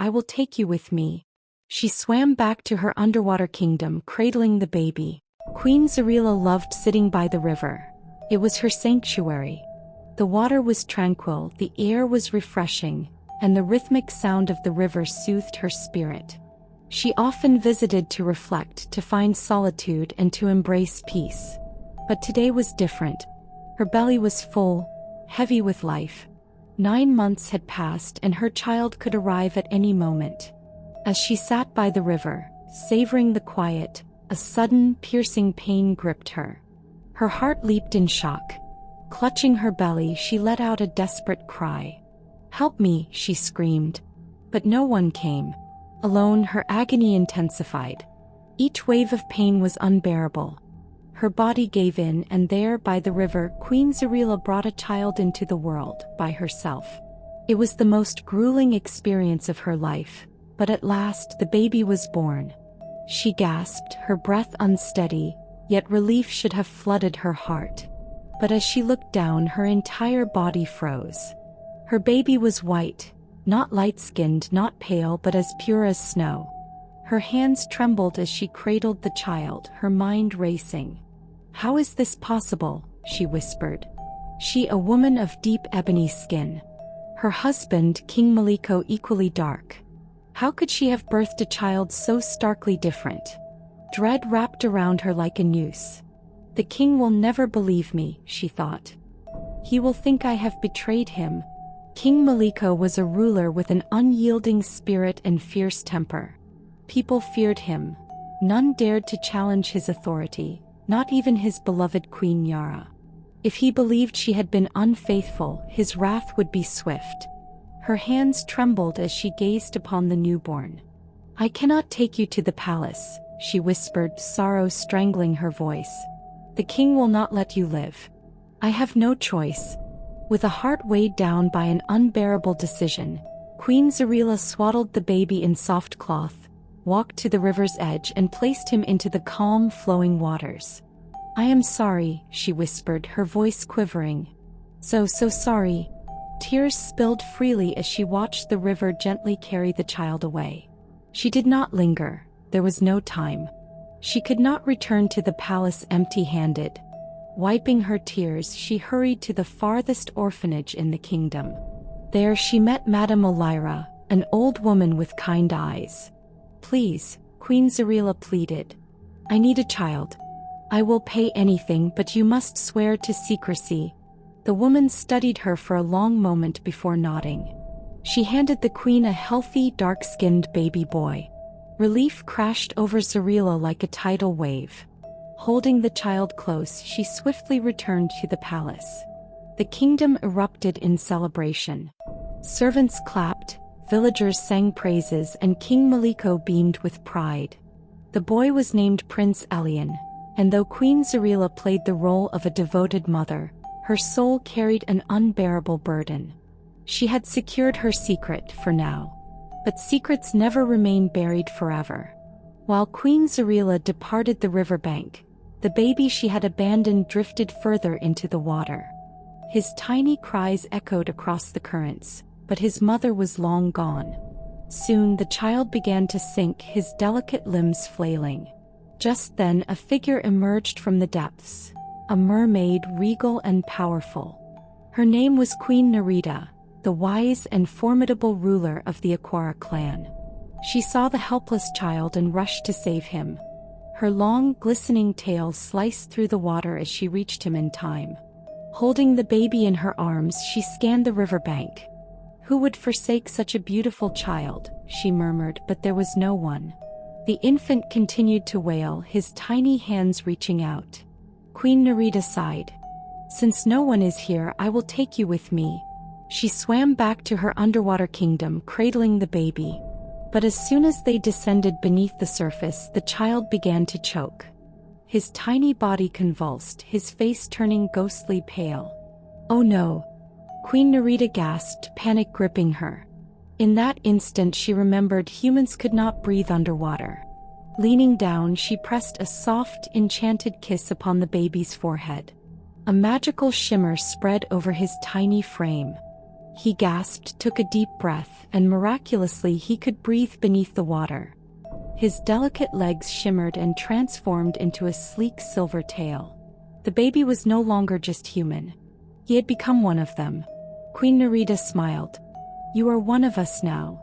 I will take you with me. She swam back to her underwater kingdom, cradling the baby. Queen Zarila loved sitting by the river. It was her sanctuary. The water was tranquil, the air was refreshing, and the rhythmic sound of the river soothed her spirit. She often visited to reflect, to find solitude, and to embrace peace. But today was different. Her belly was full, heavy with life. 9 months had passed and her child could arrive at any moment. As she sat by the river, savoring the quiet, a sudden, piercing pain gripped her. Her heart leaped in shock. Clutching her belly, she let out a desperate cry. "Help me," she screamed. But no one came. Alone, her agony intensified. Each wave of pain was unbearable. Her body gave in, and there, by the river, Queen Zarila brought a child into the world, by herself. It was the most grueling experience of her life, but at last the baby was born. She gasped, her breath unsteady, yet relief should have flooded her heart. But as she looked down, her entire body froze. Her baby was white, not light-skinned, not pale, but as pure as snow. Her hands trembled as she cradled the child, her mind racing. "How is this possible?" she whispered. She, a woman of deep ebony skin. Her husband, King Maliko, equally dark. How could she have birthed a child so starkly different? Dread wrapped around her like a noose. "The king will never believe me," she thought. "He will think I have betrayed him." King Maliko was a ruler with an unyielding spirit and fierce temper. People feared him. None dared to challenge his authority, not even his beloved Queen Yara. If he believed she had been unfaithful, his wrath would be swift. Her hands trembled as she gazed upon the newborn. "I cannot take you to the palace," she whispered, sorrow strangling her voice. "The king will not let you live. I have no choice." With a heart weighed down by an unbearable decision, Queen Zarila swaddled the baby in soft cloth, walked to the river's edge and placed him into the calm, flowing waters. "I am sorry," she whispered, her voice quivering. So sorry." Tears spilled freely as she watched the river gently carry the child away. She did not linger. There was no time. She could not return to the palace empty-handed. Wiping her tears, she hurried to the farthest orphanage in the kingdom. There she met Madame Elira, an old woman with kind eyes. "Please," Queen Zarila pleaded. "I need a child. I will pay anything, but you must swear to secrecy." The woman studied her for a long moment before nodding. She handed the queen a healthy, dark-skinned baby boy. Relief crashed over Zarila like a tidal wave. Holding the child close, she swiftly returned to the palace. The kingdom erupted in celebration. Servants clapped, villagers sang praises, and King Maliko beamed with pride. The boy was named Prince Elian, and though Queen Zarila played the role of a devoted mother, her soul carried an unbearable burden. She had secured her secret for now. But secrets never remain buried forever. While Queen Zarila departed the riverbank, the baby she had abandoned drifted further into the water. His tiny cries echoed across the currents, but his mother was long gone. Soon the child began to sink, his delicate limbs flailing. Just then a figure emerged from the depths, a mermaid, regal and powerful. Her name was Queen Narita, the wise and formidable ruler of the Aquara clan. She saw the helpless child and rushed to save him. Her long, glistening tail sliced through the water as she reached him in time. Holding the baby in her arms, she scanned the riverbank. "Who would forsake such a beautiful child?" she murmured, but there was no one. The infant continued to wail, his tiny hands reaching out. Queen Narita sighed. "Since no one is here, I will take you with me." She swam back to her underwater kingdom, cradling the baby. But as soon as they descended beneath the surface, the child began to choke. His tiny body convulsed, his face turning ghostly pale. "Oh no!" Queen Narita gasped, panic gripping her. In that instant she remembered humans could not breathe underwater. Leaning down, she pressed a soft, enchanted kiss upon the baby's forehead. A magical shimmer spread over his tiny frame. He gasped, took a deep breath, and miraculously he could breathe beneath the water. His delicate legs shimmered and transformed into a sleek silver tail. The baby was no longer just human. He had become one of them. Queen Narita smiled. "You are one of us now."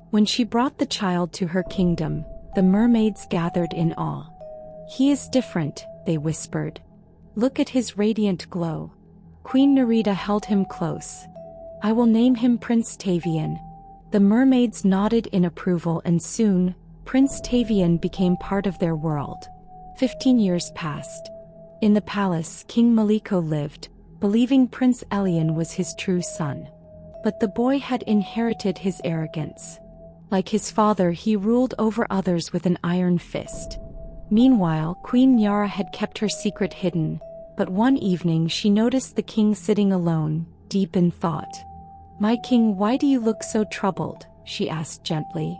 When she brought the child to her kingdom, the mermaids gathered in awe. "He is different," they whispered. "Look at his radiant glow." Queen Narita held him close. "I will name him Prince Tavian." The mermaids nodded in approval, and soon, Prince Tavian became part of their world. 15 years passed. In the palace, King Maliko lived, believing Prince Elian was his true son. But the boy had inherited his arrogance. Like his father, he ruled over others with an iron fist. Meanwhile, Queen Nyara had kept her secret hidden, but one evening she noticed the king sitting alone, deep in thought. "My king, why do you look so troubled?" she asked gently.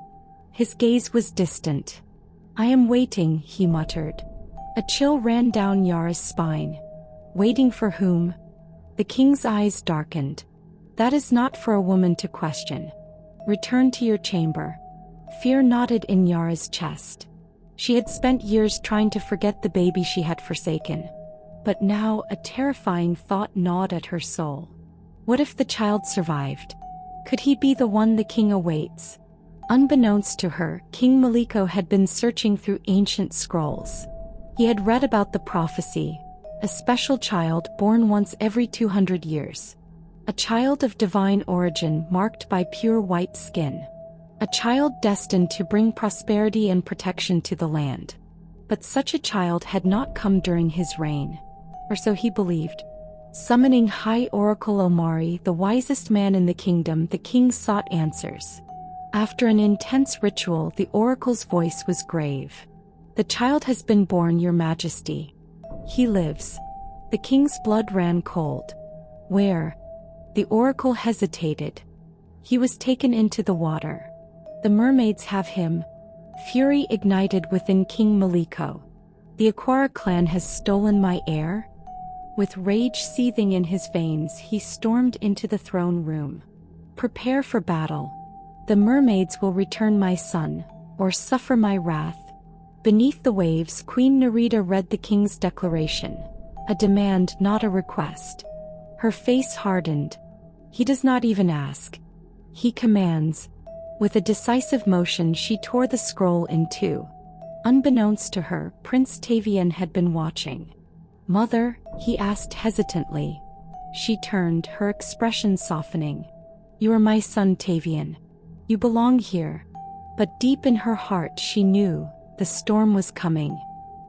His gaze was distant. "I am waiting," he muttered. A chill ran down Nyara's spine. "Waiting for whom?" The king's eyes darkened. "That is not for a woman to question. Return to your chamber." Fear knotted in Nyara's chest. She had spent years trying to forget the baby she had forsaken. But now a terrifying thought gnawed at her soul. What if the child survived? Could he be the one the king awaits? Unbeknownst to her, King Maliko had been searching through ancient scrolls. He had read about the prophecy, a special child born once every 200 years. A child of divine origin marked by pure white skin. A child destined to bring prosperity and protection to the land. But such a child had not come during his reign. Or so he believed. Summoning High Oracle Omari, the wisest man in the kingdom, the king sought answers. After an intense ritual, the oracle's voice was grave. "The child has been born, your majesty. He lives." The king's blood ran cold. "Where?" The oracle hesitated. "He was taken into the water. The mermaids have him." Fury ignited within King Maliko. "The Aquara clan has stolen my heir?" With rage seething in his veins, he stormed into the throne room. "Prepare for battle. The mermaids will return my son, or suffer my wrath." Beneath the waves, Queen Narita read the king's declaration. A demand, not a request. Her face hardened. He does not even ask. He commands. With a decisive motion, she tore the scroll in two. Unbeknownst to her, Prince Tavian had been watching. "Mother?" he asked hesitantly. She turned, her expression softening. "You are my son, Tavian. You belong here." But deep in her heart she knew the storm was coming,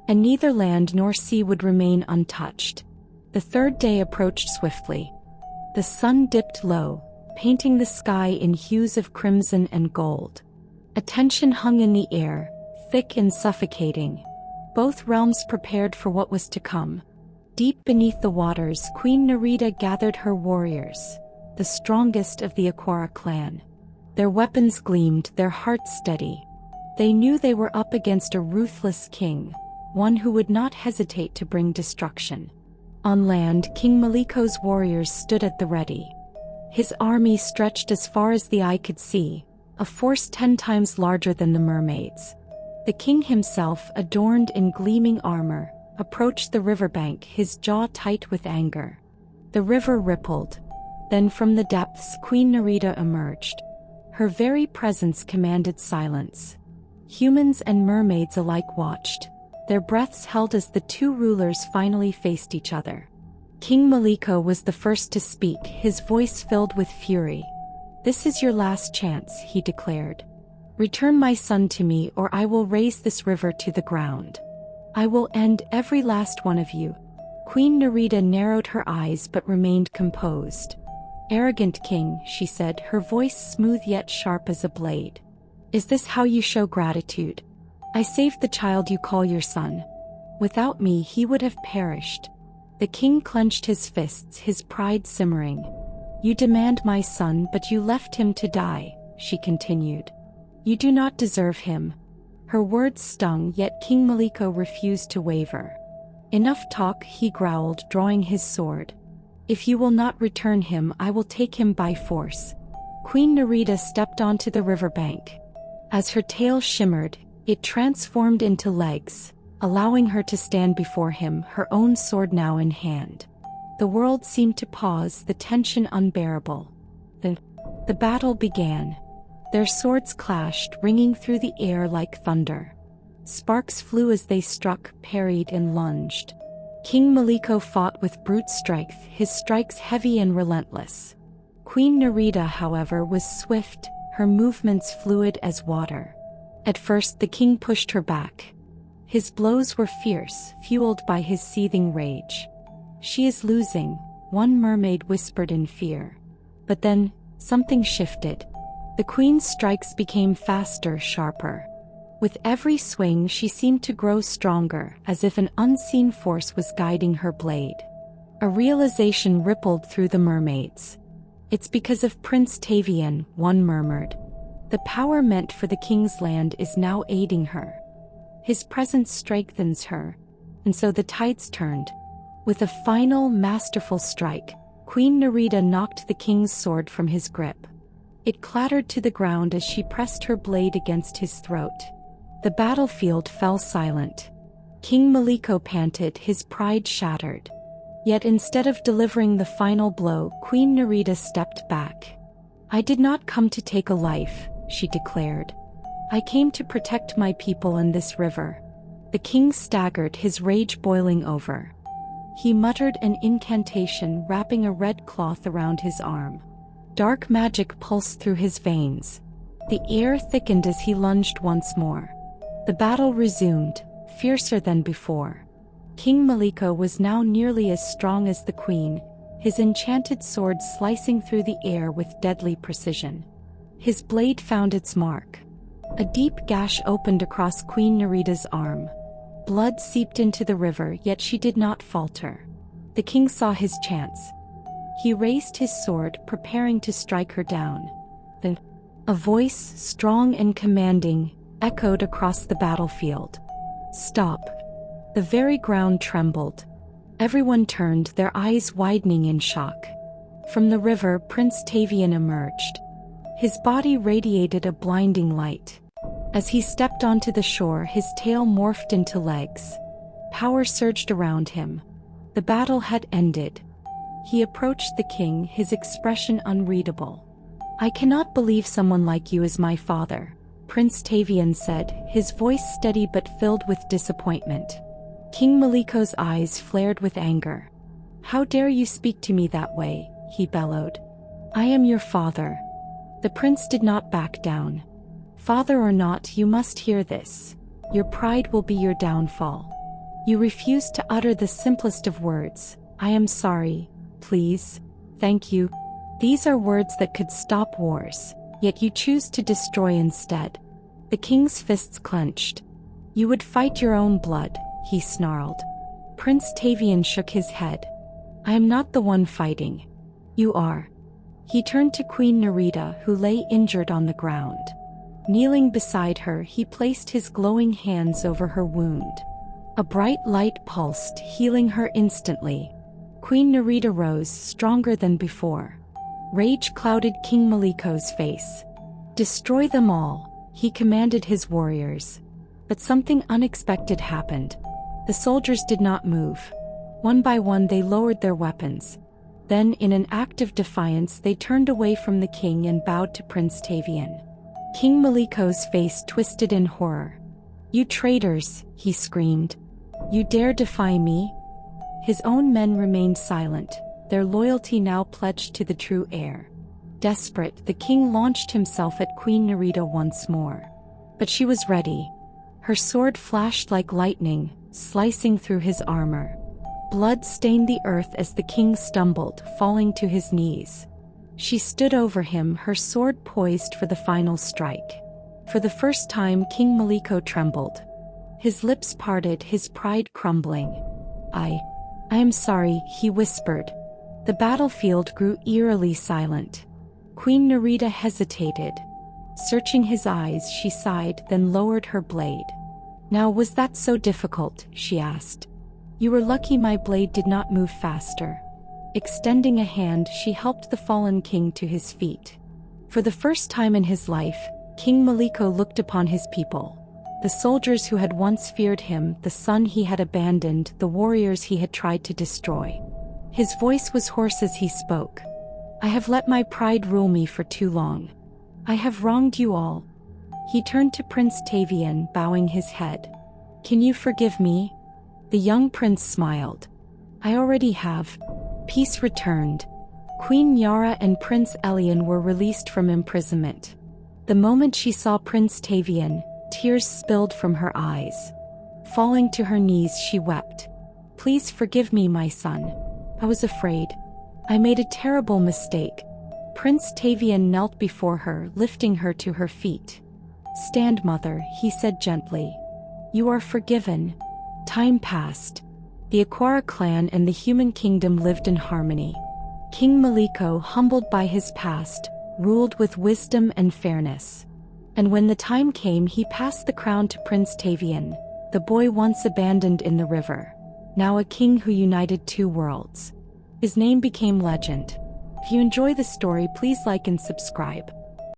and neither land nor sea would remain untouched. The third day approached swiftly. The sun dipped low, painting the sky in hues of crimson and gold. A tension hung in the air, thick and suffocating. Both realms prepared for what was to come. Deep beneath the waters, Queen Narita gathered her warriors, the strongest of the Aquara clan. Their weapons gleamed, their hearts steady. They knew they were up against a ruthless king, one who would not hesitate to bring destruction. On land, King Maliko's warriors stood at the ready. His army stretched as far as the eye could see, a force 10 times larger than the mermaids. The king himself, adorned in gleaming armor, approached the riverbank, his jaw tight with anger. The river rippled. Then from the depths, Queen Narita emerged. Her very presence commanded silence. Humans and mermaids alike watched, their breaths held as the two rulers finally faced each other. King Maliko was the first to speak, his voice filled with fury. "This is your last chance," he declared. "Return my son to me, or I will raze this river to the ground. I will end every last one of you." Queen Narita narrowed her eyes but remained composed. "Arrogant king," she said, her voice smooth yet sharp as a blade. "Is this how you show gratitude? I saved the child you call your son. Without me, he would have perished." The king clenched his fists, his pride simmering. "You demand my son, but you left him to die," she continued. "You do not deserve him." Her words stung, yet King Maliko refused to waver. "Enough talk," he growled, drawing his sword. If you will not return him, I will take him by force." Queen Narita stepped onto the riverbank. As her tail shimmered, it transformed into legs, allowing her to stand before him, her own sword now in hand. The world seemed to pause, the tension unbearable. Then, the battle began. Their swords clashed, ringing through the air like thunder. Sparks flew as they struck, parried, and lunged. King Maliko fought with brute strength, his strikes heavy and relentless. Queen Narita, however, was swift, her movements fluid as water. At first the king pushed her back. His blows were fierce, fueled by his seething rage. "She is losing," one mermaid whispered in fear. But then, something shifted. The queen's strikes became faster, sharper. With every swing she seemed to grow stronger, as if an unseen force was guiding her blade. A realization rippled through the mermaids. "It's because of Prince Tavian," one murmured. "The power meant for the king's land is now aiding her. His presence strengthens her." And so the tides turned. With a final, masterful strike, Queen Narita knocked the king's sword from his grip. It clattered to the ground as she pressed her blade against his throat. The battlefield fell silent. King Maliko panted, his pride shattered. Yet instead of delivering the final blow, Queen Narita stepped back. "I did not come to take a life," she declared. "I came to protect my people and this river." The king staggered, his rage boiling over. He muttered an incantation, wrapping a red cloth around his arm. Dark magic pulsed through his veins. The air thickened as he lunged once more. The battle resumed, fiercer than before. King Maliko was now nearly as strong as the queen, his enchanted sword slicing through the air with deadly precision. His blade found its mark. A deep gash opened across Queen Narita's arm. Blood seeped into the river, yet she did not falter. The king saw his chance. He raised his sword, preparing to strike her down. Then, a voice, strong and commanding, echoed across the battlefield. "Stop." The very ground trembled. Everyone turned, their eyes widening in shock. From the river, Prince Tavian emerged. His body radiated a blinding light. As he stepped onto the shore, his tail morphed into legs. Power surged around him. The battle had ended. He approached the king, his expression unreadable. "I cannot believe someone like you is my father," Prince Tavian said, his voice steady but filled with disappointment. King Maliko's eyes flared with anger. "How dare you speak to me that way?" he bellowed. "I am your father." The prince did not back down. "Father or not, you must hear this. Your pride will be your downfall. You refuse to utter the simplest of words. I am sorry, please, thank you. These are words that could stop wars, yet you choose to destroy instead." The king's fists clenched. "You would fight your own blood," he snarled. Prince Tavian shook his head. "I am not the one fighting. You are." He turned to Queen Narita, who lay injured on the ground. Kneeling beside her, he placed his glowing hands over her wound. A bright light pulsed, healing her instantly. Queen Narita rose, stronger than before. Rage clouded King Maliko's face. "Destroy them all," he commanded his warriors. But something unexpected happened. The soldiers did not move. One by one they lowered their weapons. Then, in an act of defiance, they turned away from the king and bowed to Prince Tavian. King Maliko's face twisted in horror. "You traitors," he screamed. "You dare defy me?" His own men remained silent, their loyalty now pledged to the true heir. Desperate, the king launched himself at Queen Narita once more. But she was ready. Her sword flashed like lightning, slicing through his armor. Blood stained the earth as the king stumbled, falling to his knees. She stood over him, her sword poised for the final strike. For the first time, King Maliko trembled. His lips parted, his pride crumbling. I am sorry," he whispered. The battlefield grew eerily silent. Queen Narita hesitated. Searching his eyes, she sighed, then lowered her blade. "Now, was that so difficult?" she asked. "You were lucky my blade did not move faster." Extending a hand, she helped the fallen king to his feet. For the first time in his life, King Maliko looked upon his people. The soldiers who had once feared him, the son he had abandoned, the warriors he had tried to destroy. His voice was hoarse as he spoke. I have let my pride rule me for too long. I have wronged you all. He turned to Prince Tavian, bowing his head. Can you forgive me? The young prince smiled. I already have. Peace returned. Queen Nyara and Prince Elian were released from imprisonment. The moment she saw Prince Tavian, tears spilled from her eyes. Falling to her knees, she wept. Please forgive me, my son. I was afraid. I made a terrible mistake. Prince Tavian knelt before her, lifting her to her feet. Stand, mother, he said gently. You are forgiven. Time passed. The Aquara clan and the human kingdom lived in harmony. King Maliko, humbled by his past, ruled with wisdom and fairness. And when the time came, he passed the crown to Prince Tavian, the boy once abandoned in the river. Now a king who united two worlds. His name became legend. If you enjoy the story, please like and subscribe.